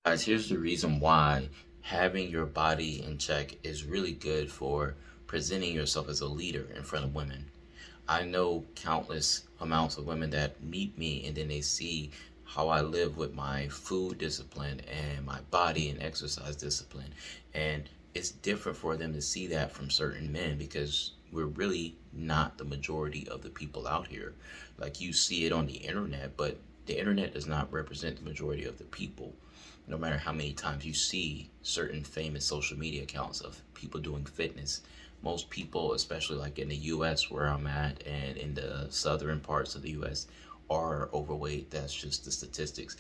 Guys, here's the reason why having your body in check is really good for presenting yourself as a leader in front of women. I know countless amounts of women that meet me and then they see how I live with my food discipline and my body and exercise discipline. And it's different for them to see that from certain men because we're really not the majority of the people out here. Like you see it on the internet, but the internet does not represent the majority of the people. No matter how many times you see certain famous social media accounts of people doing fitness, most people, especially like in the US where I'm at and in the southern parts of the US, are overweight. That's just the statistics.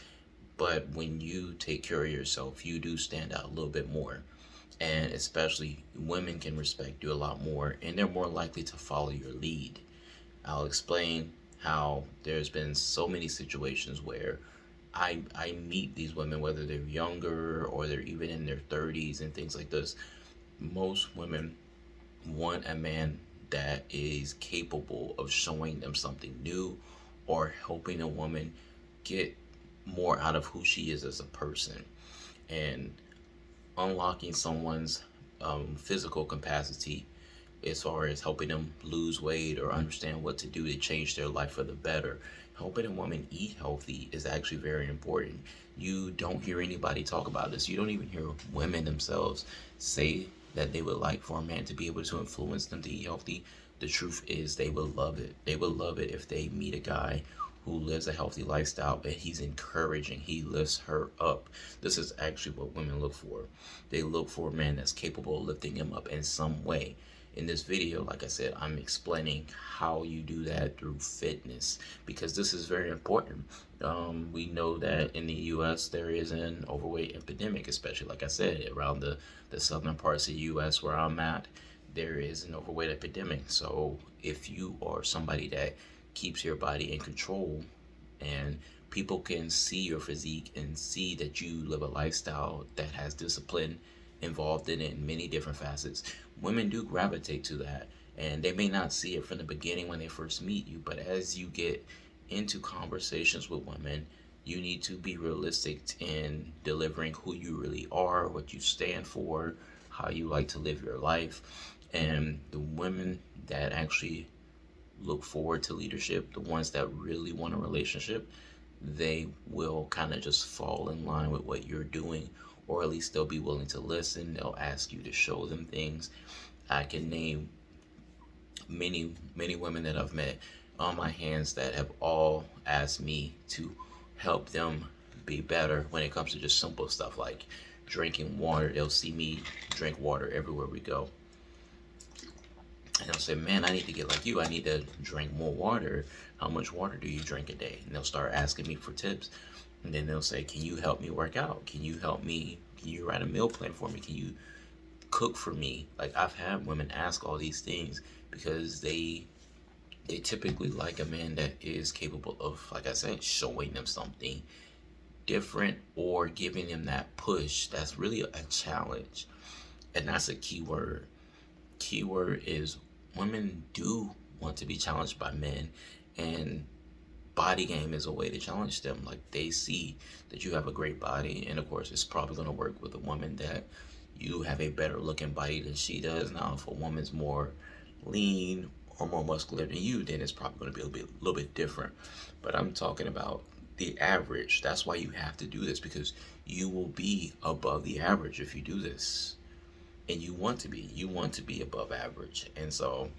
But when you take care of yourself, you do stand out a little bit more. And especially women can respect you a lot more and they're more likely to follow your lead. I'll explain how there's been so many situations where I meet these women, whether they're younger or they're even in their 30s and things like this. Most women want a man that is capable of showing them something new or helping a woman get more out of who she is as a person and unlocking someone's physical capacity as far as helping them lose weight or understand what to do to change their life for the better. Helping a woman eat healthy is actually very important. You don't hear anybody talk about this. You don't even hear women themselves say that they would like for a man to be able to influence them to eat healthy. The truth is, they would love it. They would love it if they meet a guy who lives a healthy lifestyle and he's encouraging, he lifts her up. This is actually what women look for. They look for a man that's capable of lifting him up in some way. In this video, like I said, I'm explaining how you do that through fitness because this is very important. We know that in the US there is an overweight epidemic, especially like I said, around the southern parts of the US where I'm at, there is an overweight epidemic. So if you are somebody that keeps your body in control and people can see your physique and see that you live a lifestyle that has discipline involved in it in many different facets, women do gravitate to that. And they may not see it from the beginning when they first meet you, but as you get into conversations with women, you need to be realistic in delivering who you really are, what you stand for, how you like to live your life. And the women that actually look forward to leadership, the ones that really want a relationship, they will kind of just fall in line with what you're doing, or at least they'll be willing to listen. They'll ask you to show them things. I can name many women that I've met on my hands that have all asked me to help them be better when it comes to just simple stuff like drinking water. They'll see me drink water everywhere we go. And they'll say, man, I need to get like you. I need to drink more water. How much water do you drink a day? And they'll start asking me for tips. And then they'll say, can you help me work out? Can you help me? Can you write a meal plan for me? Can you cook for me? Like I've had women ask all these things because they typically like a man that is capable of, like I said, showing them something different or giving them that push. That's really a challenge. And that's a key word. Keyword is women do want to be challenged by men, and body game is a way to challenge them. Like they see that you have a great body, and of course, it's probably going to work with a woman that you have a better looking body than she does. Now, if a woman's more lean or more muscular than you, then it's probably going to be a little bit different. But I'm talking about the average. That's why you have to do this because you will be above the average if you do this, and you want to be above average. And so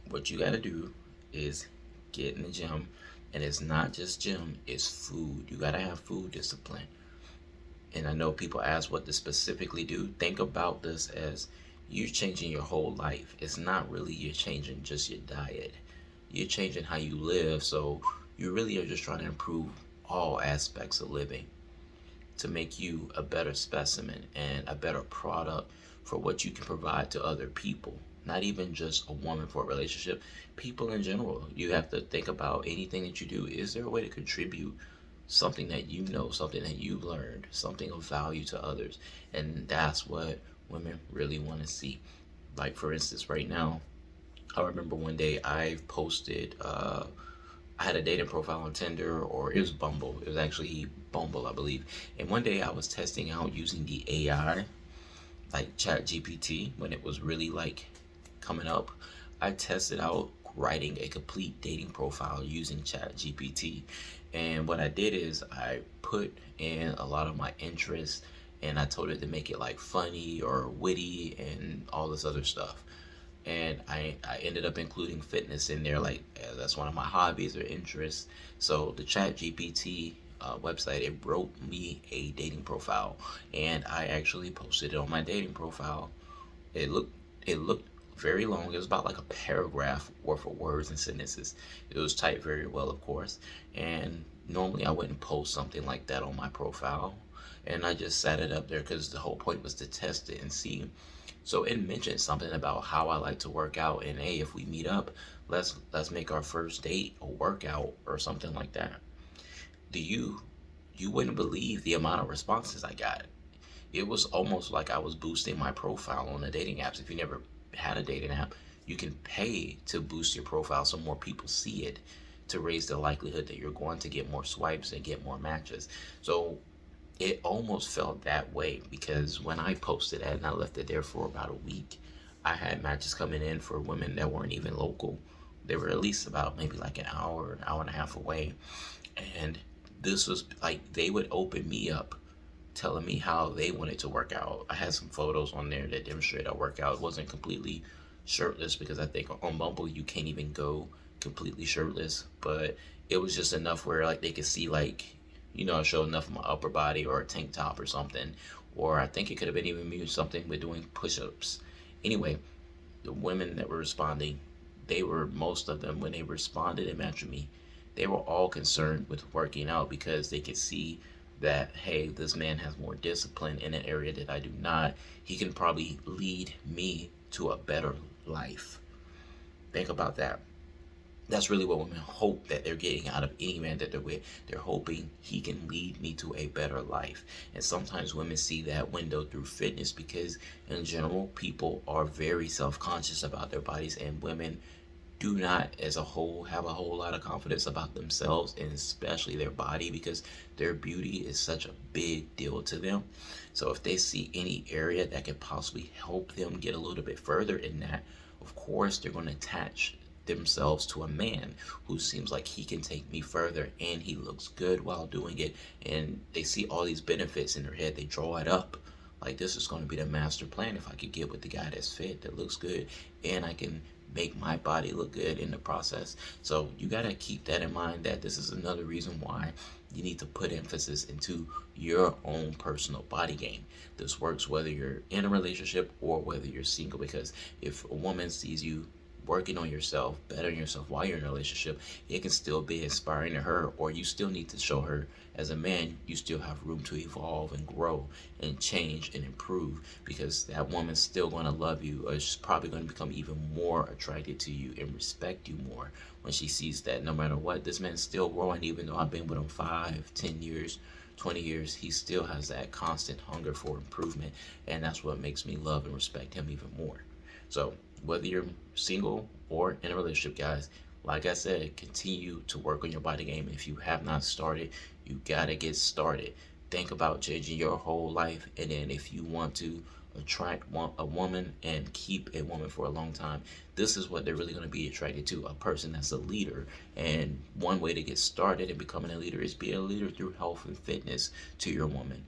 what you got to do is get in the gym, and it's not just gym, it's food. You got to have food discipline. And I know people ask what to specifically do. Think about this as you're changing your whole life. It's not really you're changing just your diet, you're changing how you live. So you really are just trying to improve all aspects of living to make you a better specimen and a better product for what you can provide to other people. Not even just a woman for a relationship, people in general. You have to think about anything that you do. Is there a way to contribute something that you know, something that you've learned, something of value to others? And that's what women really want to see. Like, for instance, right now, I remember one day I posted, I had a dating profile on Tinder, or it was Bumble. It was actually Bumble, I believe. And one day I was testing out using the AI, like Chat GPT, when it was really like coming up. I tested out writing a complete dating profile using Chat GPT. And what I did is I put in a lot of my interests and I told it to make it like funny or witty and all this other stuff. And I ended up including fitness in there, like that's one of my hobbies or interests. So the Chat GPT website, it wrote me a dating profile, and I actually posted it on my dating profile. It looked very long. It was about like a paragraph worth of words and sentences. It was typed very well, of course. And normally I wouldn't post something like that on my profile. And I just set it up there because the whole point was to test it and see. So it mentioned something about how I like to work out, and hey, if we meet up, let's make our first date a workout or something like that. Do you wouldn't believe the amount of responses I got. It was almost like I was boosting my profile on the dating apps. If you never had a dating app, you can pay to boost your profile so more people see it, to raise the likelihood that you're going to get more swipes and get more matches. So it almost felt that way because when I posted that and I left it there for about a week, I had matches coming in for women that weren't even local. They were at least about maybe like an hour and a half away. And this was like they would open me up telling me how they wanted to work out. I had some photos on there that demonstrated I work out. It wasn't completely shirtless because I think on Bumble you can't even go completely shirtless, but it was just enough where like they could see like, I show enough of my upper body or a tank top or something. Or I think it could have been even me something with doing push-ups. Anyway, the women that were responding, they were, most of them, when they responded and matched with me, they were all concerned with working out because they could see that, hey, this man has more discipline in an area that I do not. He can probably lead me to a better life. Think about that. That's really what women hope that they're getting out of any man that they're with. They're hoping he can lead me to a better life. And sometimes women see that window through fitness because, in general, people are very self conscious about their bodies, and women do not, as a whole, have a whole lot of confidence about themselves and especially their body because their beauty is such a big deal to them. So, if they see any area that can possibly help them get a little bit further in that, of course, they're going to attach themselves to a man who seems like he can take me further and he looks good while doing it, and they see all these benefits in their head. They draw it up like this is going to be the master plan if I could get with the guy that's fit, that looks good, and I can make my body look good in the process. So you got to keep that in mind, that this is another reason why you need to put emphasis into your own personal body game. This works whether you're in a relationship or whether you're single, because if a woman sees you working on yourself, bettering yourself while you're in a relationship, it can still be inspiring to her, or you still need to show her as a man you still have room to evolve and grow and change and improve, because that woman's still going to love you, or she's probably going to become even more attracted to you and respect you more when she sees that no matter what, this man's still growing. Even though I've been with him 5, 10 years, 20 years, he still has that constant hunger for improvement, and that's what makes me love and respect him even more. So whether you're single or in a relationship, guys, like I said, continue to work on your body game. If you have not started, you gotta get started. Think about changing your whole life, and then if you want to attract a woman and keep a woman for a long time, this is what they're really going to be attracted to, a person that's a leader. And one way to get started in becoming a leader is be a leader through health and fitness to your woman.